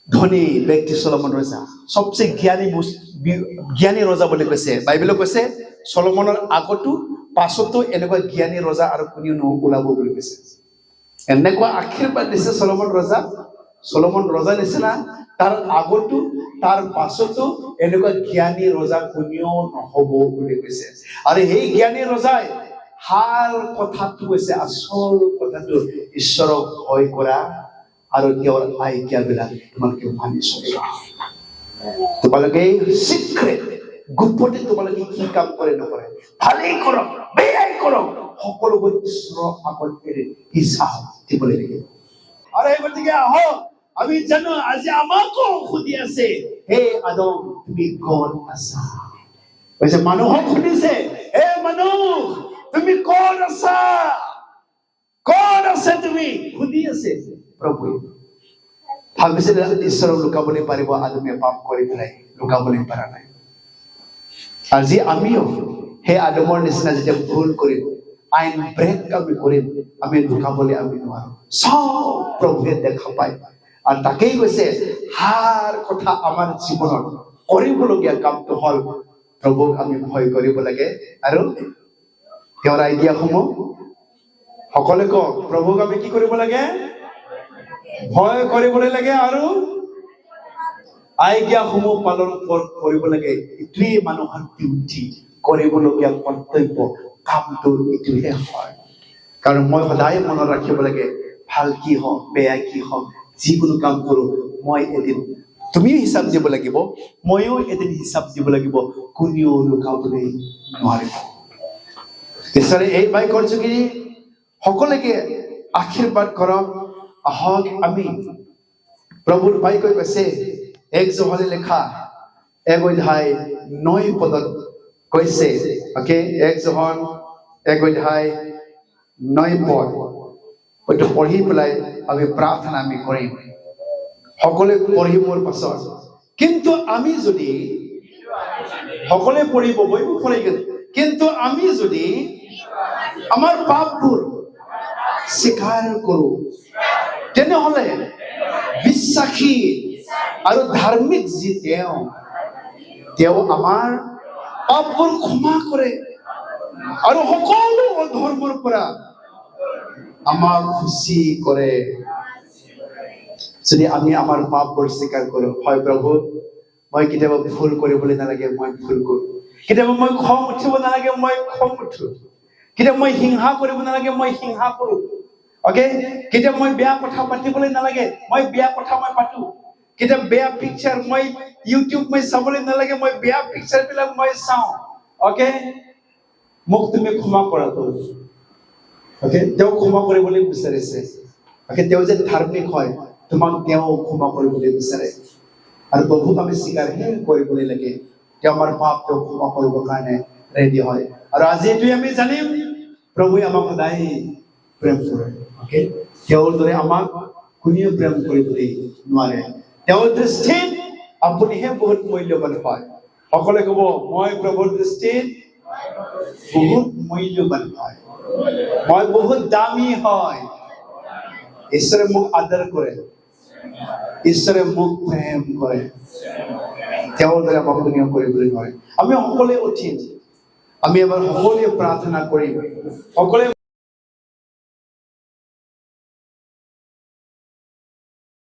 ধনী ব্যক্তি চলমন ৰজা, সবচেয়ে জ্ঞানী ৰজা বুলি কৈছে বাইবেলত, কৈছে চলমনৰ আগতো পাছতো এনেকুৱা জ্ঞানী ৰজা আৰু কোনেও ওলাব বুলি কৈছে। এনেকুৱা আশীৰ্বাদ দিছে চলমন ৰজা, চলমন ৰজা নিচিনা তাৰ আগতো তাৰ পাছতো এনেকুৱা জ্ঞানী ৰজা কোনেও নহব বুলি কৈছে। আৰু সেই জ্ঞানী ৰজাই সাৰ কথাটো কৈছে, আচল কথাটো ঈশ্বৰক ভয় কৰা আৰু তেওঁৰ আজ্ঞাবিলাক তোমালোকে মানি চলিবা। তোমালোকে সিক্ৰেট গোপনে তোমালোকে কি কাম কৰে নকৰে, ভালেই কৰক বেয়াই কৰক, সকলোবোৰ ঈশ্বৰৰ আগত হিচাপ দিব লাগিব। আৰু এই গতিকে আহক আমি জানো আজি আমাকো সুধি আছে, হে আদম তুমি ক'ত আছা? কৈছে মানুহক সুধিছে, হে মানুহ তুমি ক'ত আছা? ক'ত আছে তুমি? সুধি আছে প্ৰভুৱে। ভাবিছিলে ঈশ্বৰক লুকাবলৈ পাৰিব, আদমে পাপ কৰি পেলাই লুকাবলৈ পৰা নাই। আজি আমিও সেই আদমৰ নিচিনা যেতিয়া ভুল কৰিম, আইন ব্ৰেক আমি কৰিম, আমি লুকাবলৈ আমি নোৱাৰো, চব প্ৰভুৱে দেখা পায়। আৰু তাকেই কৈছে সাৰ কথা আমাৰ জীৱনত কৰিবলগীয়া কামটো হল প্ৰভুক আমি ভয় কৰিব লাগে আৰু তেওঁৰ আজ্ঞাসমূহ সকলোৱে কওক, প্ৰভুক আমি কি কৰিব লাগে? ভয় কৰিবলৈ লাগে আৰু আজ্ঞাসমূহ পালন কৰিব লাগে। এইটোৱেই মানুহৰ ডিউটি, কৰিবলগীয়া কৰ্তব্য কামটো এইটোহে হয়। কাৰণ মই সদায় মনত ৰাখিব লাগে, ভাল কি হওক বেয়া কি হওক, যিকোনো কাম কৰো মই এদিন, তুমিও হিচাপ দিব লাগিব, ময়ো এদিন হিচাপ দিব লাগিব, কোনেও লুকাবলৈ নোৱাৰিব। ঈশ্বৰে এই বাক্যৰ যোগেদি সকলোকে আশীৰ্বাদ কৰক। আহক আমি প্ৰভুৰ বাক্যই কৈছে, 1 যোহানে লিখা 1 অধ্যায় 9 পদত কৈছে, ওকে 1 যোহন 1 অধ্যায় 9 পদ, হয়তো পঢ়ি পেলাই আমি প্ৰাৰ্থনা আমি কৰিম। সকলোৱে পঢ়ি মোৰ পাছত, কিন্তু আমি যদি সকলোৱে পঢ়িব, বইব পঢ়িব, কিন্তু আমি যদি আমাৰ পাপবোৰ স্বীকাৰ কৰো, তেনেহলে বিশ্বাসী আৰু ধাৰ্মিক যি তেওঁ আমাৰ পাপবোৰ ক্ষমা কৰে আৰু সকলো অধৰ্মৰ পৰা আমাক খুচি কৰে। যদি আমি আমাৰ পাপবোৰ স্বীকাৰ কৰো, হয় প্ৰভু মই কেতিয়াবা ভুল কৰিবলৈ নালাগে, মই ভুল কৰো, কেতিয়াবা মই খং উঠিব নালাগে, মই খং উঠো, কেতিয়াবা মই হিংসা কৰিব নালাগে, মই হিংসা কৰো, ওকে কেতিয়া মই বেয়া কথা পাতিবলৈ নালাগে মই বেয়া কথা মই পাতো কেতিয়া বেয়া পিকচাৰ মই ইউটিউব মই চাবলৈ নালাগে মই বেয়া পিকচাৰ বিলাক মই চাওঁ ওকে মোক তুমি ক্ষমা কৰা ওকে তেওঁ ক্ষমা কৰিবলৈ বিচাৰিছে ওকে তেওঁ যে ধাৰ্মিক হয় তোমাক তেওঁ ক্ষমা কৰিবলৈ বিচাৰে আৰু প্ৰভুক আমি স্বীকাৰহে কৰিবলৈ লাগে তেওঁ আমাৰ পাপ তেওঁ ক্ষমা কৰিবৰ কাৰণে ৰেডি হয় আৰু আজি এইটোৱে আমি জানিম প্ৰভুৱে আমাক সদায় প্ৰেম কৰে ওকে তেওঁৰ দৰে আমাক কোনেও প্ৰেম কৰিবলৈ নোৱাৰে তেওঁৰ দৃষ্টিত আপুনিহে বহুত মূল্যৱান হয় সকলোৱে ক'ব মই প্ৰভুৰ দৃষ্টিত বহুত মূল্যৱান হয় মই বহুত দামী হয় ঈশ্বৰে মোক আদৰ কৰে ঈশ্বৰে মোক প্ৰেম কৰে তেওঁৰ দৰে আমাক কোনেও কৰিবলৈ নোৱাৰে আমি সকলোৱে উঠিম আমি এবাৰ সকলোৱে প্ৰাৰ্থনা কৰিম সকলোৱে